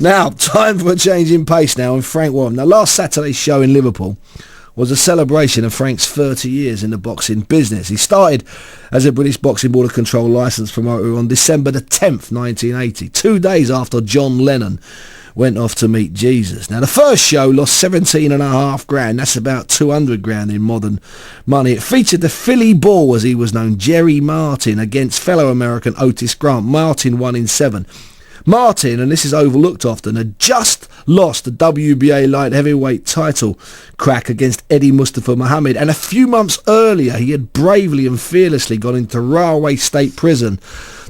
Now, time for a change in pace now, and Frank Warren. Now, last Saturday's show in Liverpool was a celebration of Frank's 30 years in the boxing business. He started as a British Boxing Board of Control licensed promoter on December the 10th, 1980, 2 days after John Lennon went off to meet Jesus. Now, the first show lost 17.5 grand. That's about 200 grand in modern money. It featured the Philly Bull, as he was known, Jerry Martin, against fellow American Otis Grant. Martin won in 7. Martin, and this is overlooked often, had just lost the WBA light heavyweight title crack against Eddie Mustafa Muhammad, and a few months earlier he had bravely and fearlessly gone into Rahway State Prison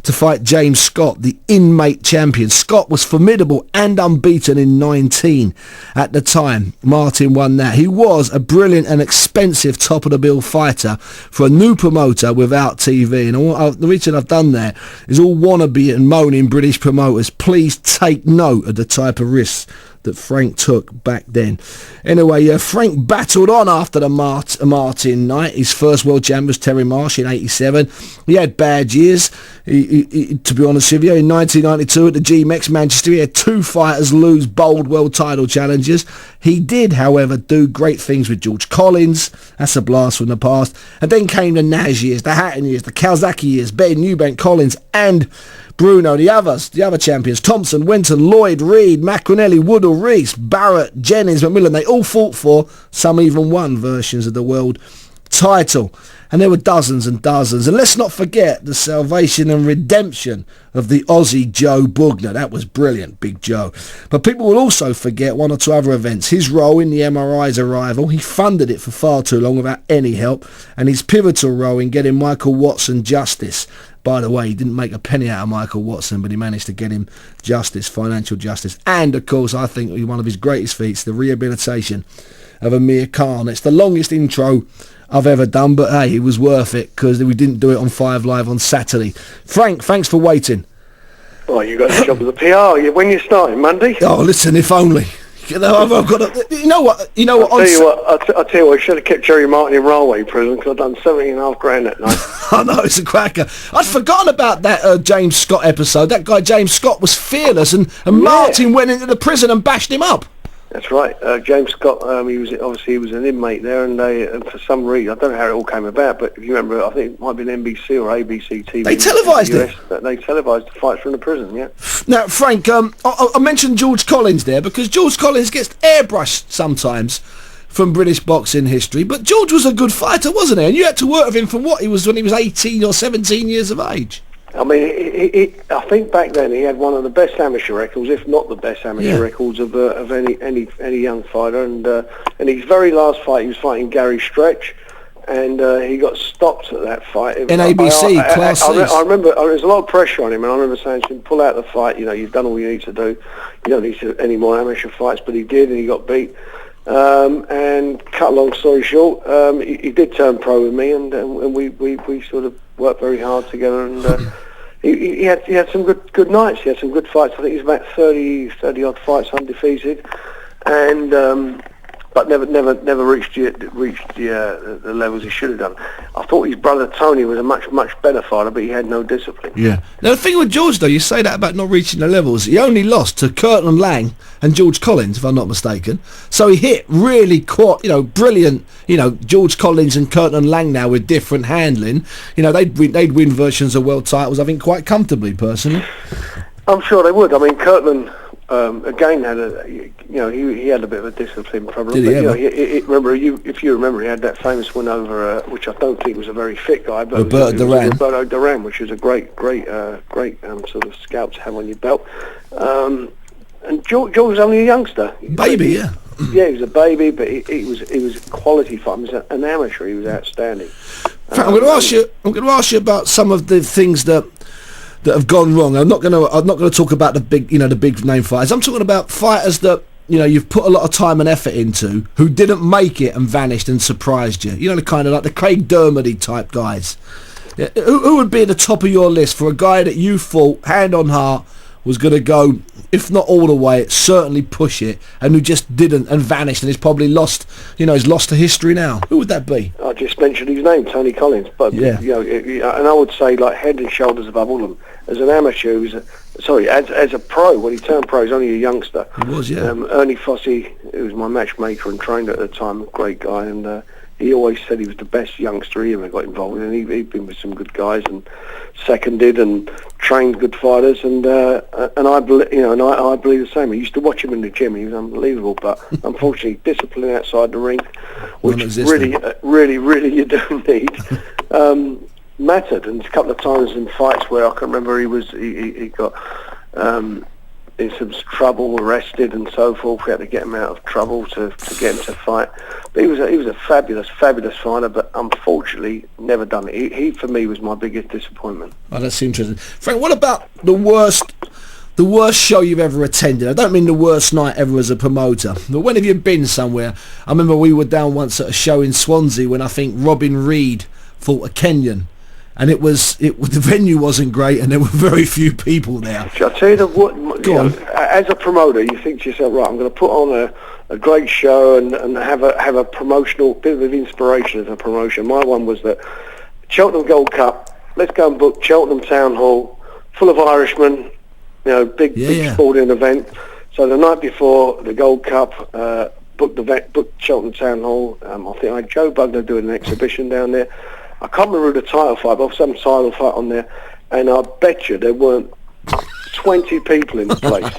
to fight James Scott, the inmate champion. Scott was formidable and unbeaten in 19 at the time. Martin won that. He was a brilliant and expensive top-of-the-bill fighter for a new promoter without TV. And the reason I've done that is all wannabe and moaning British promoters, please take note of the type of risks that Frank took back then. Anyway, Frank battled on after the Martin night. His first world champion was Terry Marsh in 87. He had bad years, to be honest with you. In 1992 at the G-Mex Manchester, he had 2 fighters lose bold world title challenges. He did, however, do great things with George Collins. That's a blast from the past. And then came the Nash years, the Hatton years, the Kawasaki years, Ben Eubank, Collins, and Bruno, the other champions, Thompson, Winton, Lloyd, Reed, McInerney, Woodall, Reese, Barrett, Jennings, McMillan. They all fought for, some even won, versions of the world title. And there were dozens and dozens. And let's not forget the salvation and redemption of the Aussie Joe Bugner. That was brilliant, Big Joe. But people will also forget 1 or 2 other events. His role in the MRI's arrival. He funded it for far too long without any help. And his pivotal role in getting Michael Watson justice. By the way, he didn't make a penny out of Michael Watson, but he managed to get him justice, financial justice. And, of course, I think one of his greatest feats, the rehabilitation of Amir Khan. It's the longest intro I've ever done, but hey, it was worth it because we didn't do it on 5 Live on Saturday. Frank, thanks for waiting. Oh, you got the job of the PR. When you starting, Monday? Oh, listen, if only. I've got to, you know what? I'll tell you what, I should have kept Jerry Martin in Railway Prison because I've done 17.5 grand that night. I know, it's a cracker. I'd forgotten about that James Scott episode. That guy James Scott was fearless, and Martin went into the prison and bashed him up. That's right. James Scott, he was an inmate there, and for some reason, I don't know how it all came about, but if you remember, I think it might have been NBC or ABC TV. They televised it. They televised the fights from the prison, yeah. Now, Frank, I mentioned George Collins there because George Collins gets airbrushed sometimes from British boxing history, but George was a good fighter, wasn't he? And you had to work with him from when he was 18 or 17 years of age. I mean, I think back then he had one of the best amateur records, if not the best amateur records of any young fighter. And his very last fight, he was fighting Gary Stretch, and he got stopped at that fight. NABC, Class C. I remember there was a lot of pressure on him, and I remember saying to him, "Pull out the fight. You know, you've done all you need to do. You don't need any more amateur fights." But he did, and he got beat. And cut a long story short, he did turn pro with me, and we sort of worked very hard together, and he had some good nights. He had some good fights. I think he was about 30 odd fights undefeated, and but never reached the levels he should have done. I thought his brother Tony was a much better fighter, but he had no discipline. Yeah. Now the thing with George, though, you say that about not reaching the levels. He only lost to Kirtland Lang and George Collins, if I'm not mistaken. So he hit really brilliant. George Collins and Kirtland Lang now with different handling. They'd win versions of world titles, I think, quite comfortably. Personally, I'm sure they would. I mean, Kirtland. Again, he had a bit of a discipline problem. Did he ever? If you remember, he had that famous win over, which I don't think was a very fit guy, but Roberto Duran, which is a great sort of scalp to have on your belt. And George was only a youngster, baby, yeah. Yeah, he was a baby, but he was a quality fighter. He was an amateur. He was outstanding. I'm going to ask you about some of the things that have gone wrong. I'm not going to talk about the big name fighters. I'm talking about fighters that you've put a lot of time and effort into who didn't make it and vanished and surprised you. The kind of like the Craig Dermody type guys. Yeah, who would be at the top of your list for a guy that you thought, hand on heart, was going to go, if not all the way, certainly push it, and who just didn't and vanished and is probably lost, is lost to history now? Who would that be? I just mentioned his name, Tony Collins, but and I would say like head and shoulders above all of them. As an amateur, sorry, as a pro, when he turned pro, he was only a youngster. He was, yeah. Ernie Fossey, who was my matchmaker and trainer at the time, a great guy, and he always said he was the best youngster he ever got involved in. And he'd been with some good guys and seconded and trained good fighters, and I believe, I believe the same. I used to watch him in the gym; he was unbelievable. But unfortunately, discipline outside the ring, which really you do need, mattered. And a couple of times in fights where I can remember he got in some trouble, arrested and so forth. We had to get him out of trouble to get him to fight. But he was a fabulous fighter, but unfortunately never done it. He for me was my biggest disappointment. Oh, that's interesting. Frank, what about the worst show you've ever attended? I don't mean the worst night ever as a promoter, but when have you been somewhere? I remember we were down once at a show in Swansea when I think Robin Reed fought a Kenyan. And the venue wasn't great, and there were very few people there. I'll tell you as a promoter, you think to yourself, right, I'm going to put on a great show and have a promotional bit of inspiration as a promotion. My one was that Cheltenham Gold Cup. Let's go and book Cheltenham Town Hall, full of Irishmen. Big sporting event. So the night before the Gold Cup, booked Cheltenham Town Hall. I think I had Joe Bugner doing an exhibition down there. I can't remember the title fight, but some title fight on there, and I bet you there weren't 20 people in the place.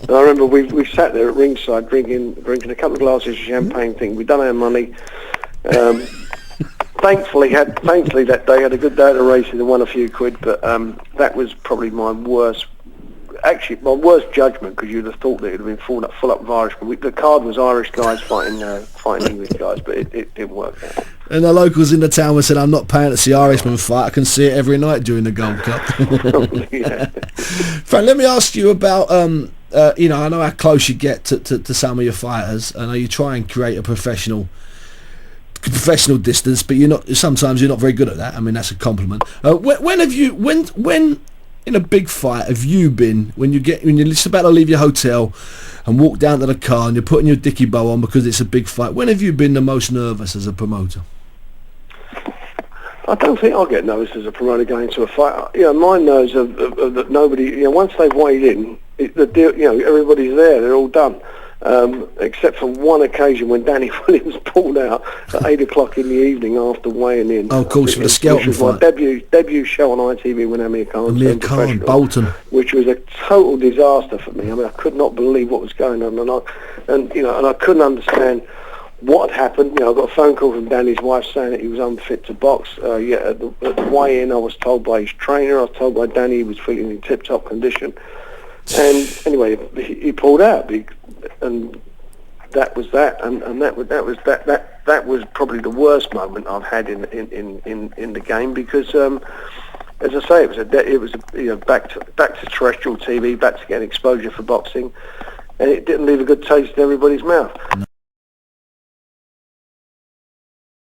And I remember we sat there at ringside drinking a couple of glasses of champagne, thinking we'd done our money. Thankfully that day had a good day at the races and won a few quid, but that was probably my worst judgment, because you'd have thought that it would have been full up of Irishmen. The card was Irish guys fighting English guys, but it didn't work out. And the locals in the town were saying, I'm not paying to see Irishmen fight, I can see it every night during the Gold Cup. Frank, let me ask you about, I know how close you get to some of your fighters. I know you try and create a professional distance, but sometimes you're not very good at that. I mean, that's a compliment. When in a big fight have you been, when you're just about to leave your hotel and walk down to the car and you're putting your dicky bow on because it's a big fight, when have you been the most nervous as a promoter? I don't think I'll get nervous as a promoter going into a fight. My nerves are that nobody, once they've weighed in, everybody's there, they're all done. Except for one occasion when Danny Williams pulled out at 8 o'clock in the evening after weighing in. Oh, of course, for the Skelton fight. Which was my debut show on ITV when Amir Khan Bolton. Which was a total disaster for me. I mean, I could not believe what was going on, and I couldn't understand what had happened. I got a phone call from Danny's wife saying that he was unfit to box. At the weigh-in, I was told by his trainer, I was told by Danny he was feeling in tip-top condition. And anyway, he pulled out, and that was that. And that was probably the worst moment I've had in the game, because as I say, it was back to terrestrial TV, back to getting exposure for boxing, and it didn't leave a good taste in everybody's mouth. No.